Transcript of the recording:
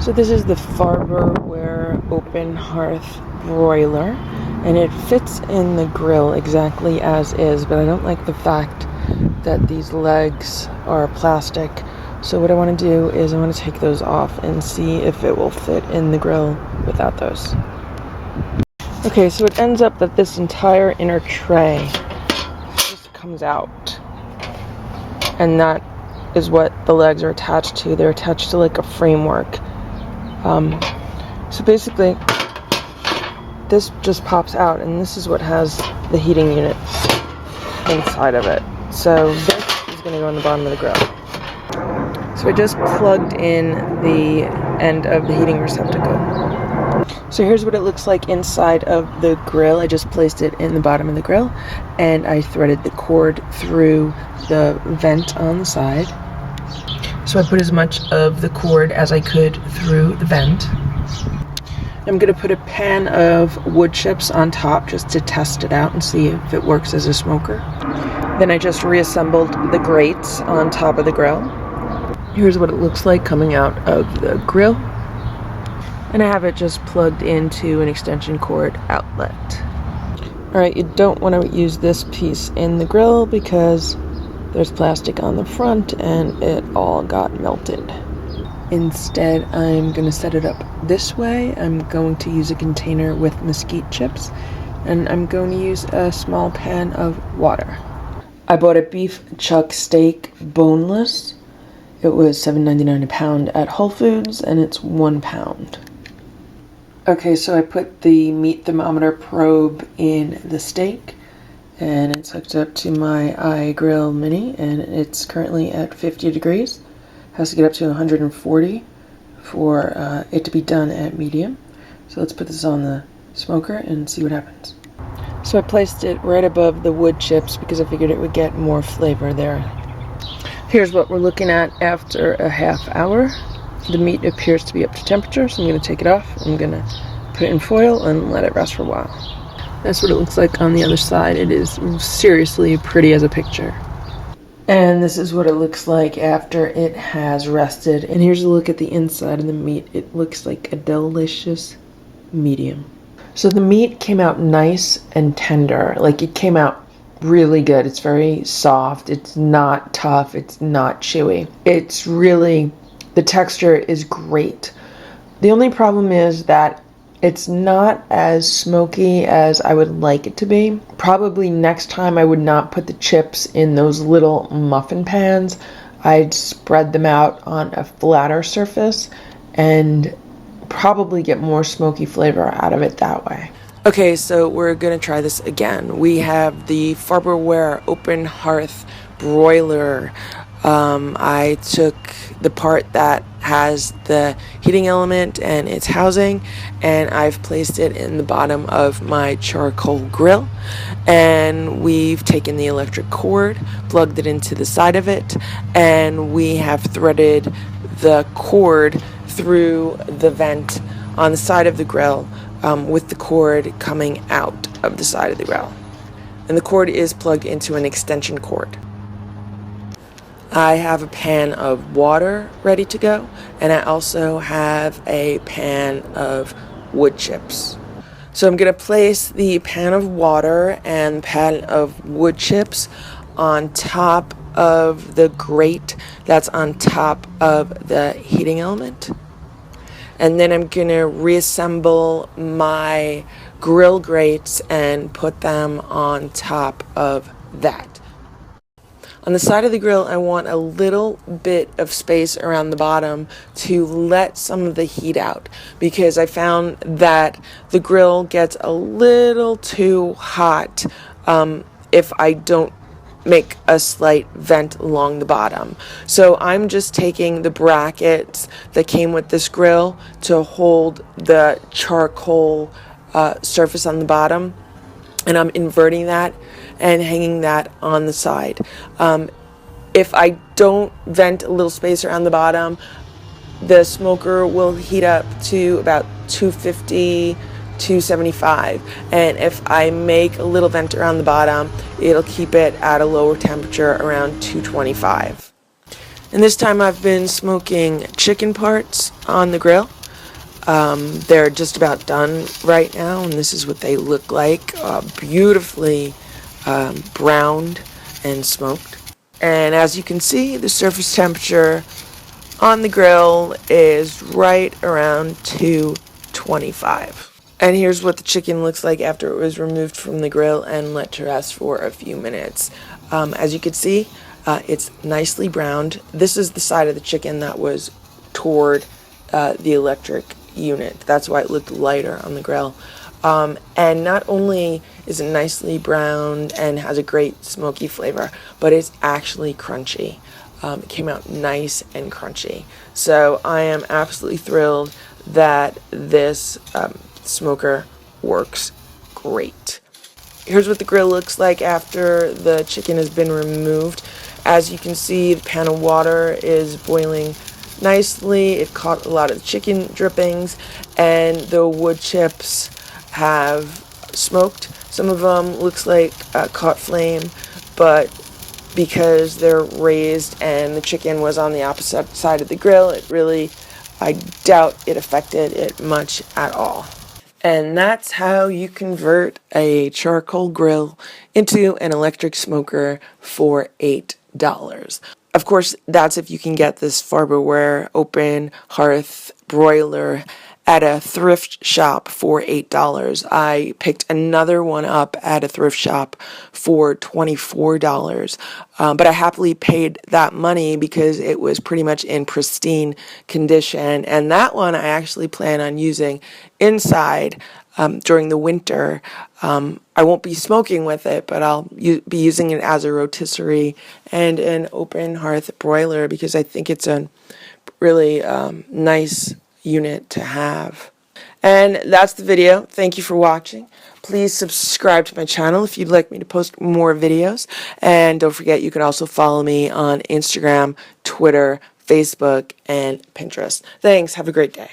So this is the Farberware Open Hearth Broiler, and it fits in the grill exactly as is, but I don't like the fact that these legs are plastic. So what I want to do is I want to take those off and see if it will fit in the grill without those. Okay, so it ends up that this entire inner tray just comes out, and that is what the legs are attached to. They're attached to like a framework. So basically, this just pops out, and this is what has the heating unit inside of it. So this is going to go on the bottom of the grill. So I just plugged in the end of the heating receptacle. So here's what it looks like inside of the grill. I just placed it in the bottom of the grill, and I threaded the cord through the vent on the side. So I put as much of the cord as I could through the vent. I'm going to put a pan of wood chips on top just to test it out and see if it works as a smoker. Then I just reassembled the grates on top of the grill. Here's what it looks like coming out of the grill. And I have it just plugged into an extension cord outlet. Alright, you don't want to use this piece in the grill because there's plastic on the front and it all got melted. Instead, I'm going to set it up this way. I'm going to use a container with mesquite chips, and I'm going to use a small pan of water. I bought a beef chuck steak boneless. It was $7.99 a pound at Whole Foods, and it's 1 pound. Okay, so I put the meat thermometer probe in the steak, and it's hooked up to my iGrill Mini, and it's currently at 50 degrees. Has to get up to 140 for it to be done at medium. So let's put this on the smoker and see what happens. So I placed it right above the wood chips because I figured it would get more flavor there. Here's what we're looking at after a half hour. The meat appears to be up to temperature, so I'm going to take it off. I'm going to put it in foil and let it rest for a while. That's what it looks like on the other side. It is seriously pretty as a picture. And this is what it looks like after it has rested. And here's a look at the inside of the meat. It looks like a delicious medium. So the meat came out nice and tender. Like, it came out really good. It's very soft. It's not tough. It's not chewy. It's really, the texture is great. The only problem is that it's not as smoky as I would like it to be. Probably next time I would not put the chips in those little muffin pans. I'd spread them out on a flatter surface and probably get more smoky flavor out of it that way. Okay, so we're gonna try this again. We have the Farberware Open Hearth Broiler. I took the part that has the heating element and its housing, and I've placed it in the bottom of my charcoal grill, and we've taken the electric cord, plugged it into the side of it, and we have threaded the cord through the vent on the side of the grill, with the cord coming out of the side of the grill. And the cord is plugged into an extension cord. I have a pan of water ready to go, and I also have a pan of wood chips. So I'm going to place the pan of water and pan of wood chips on top of the grate that's on top of the heating element. And then I'm going to reassemble my grill grates and put them on top of that. On the side of the grill, I want a little bit of space around the bottom to let some of the heat out, because I found that the grill gets a little too hot if I don't make a slight vent along the bottom. So I'm just taking the brackets that came with this grill to hold the charcoal surface on the bottom, and I'm inverting that and hanging that on the side. If I don't vent a little space around the bottom, the smoker will heat up to about 250, 275. And if I make a little vent around the bottom, it'll keep it at a lower temperature around 225. And this time I've been smoking chicken parts on the grill. They're just about done right now, and this is what they look like. Beautifully browned and smoked. And as you can see, the surface temperature on the grill is right around 225. And here's what the chicken looks like after it was removed from the grill and let to rest for a few minutes. As you can see, it's nicely browned. This is the side of the chicken that was toward the electric unit. That's why it looked lighter on the grill. And not only is it nicely browned and has a great smoky flavor, but it's actually crunchy. It came out nice and crunchy. So I am absolutely thrilled that this smoker works great. Here's what the grill looks like after the chicken has been removed. As you can see, the pan of water is boiling nicely. It caught a lot of the chicken drippings, and the wood chips have smoked. Some of them looks like caught flame, but because they're raised and the chicken was on the opposite side of the grill, I doubt it affected it much at all. And that's how you convert a charcoal grill into an electric smoker for $8. Of course, that's if you can get this Farberware open hearth broiler at a thrift shop for $8. I picked another one up at a thrift shop for $24. But I happily paid that money because it was pretty much in pristine condition. And that one I actually plan on using inside during the winter. I won't be smoking with it, but I'll be using it as a rotisserie and an open hearth broiler because I think it's a really nice unit to have. And that's the video. Thank you for watching. Please subscribe to my channel if you'd like me to post more videos. And don't forget, you can also follow me on Instagram, Twitter, Facebook, and Pinterest. Thanks. Have a great day.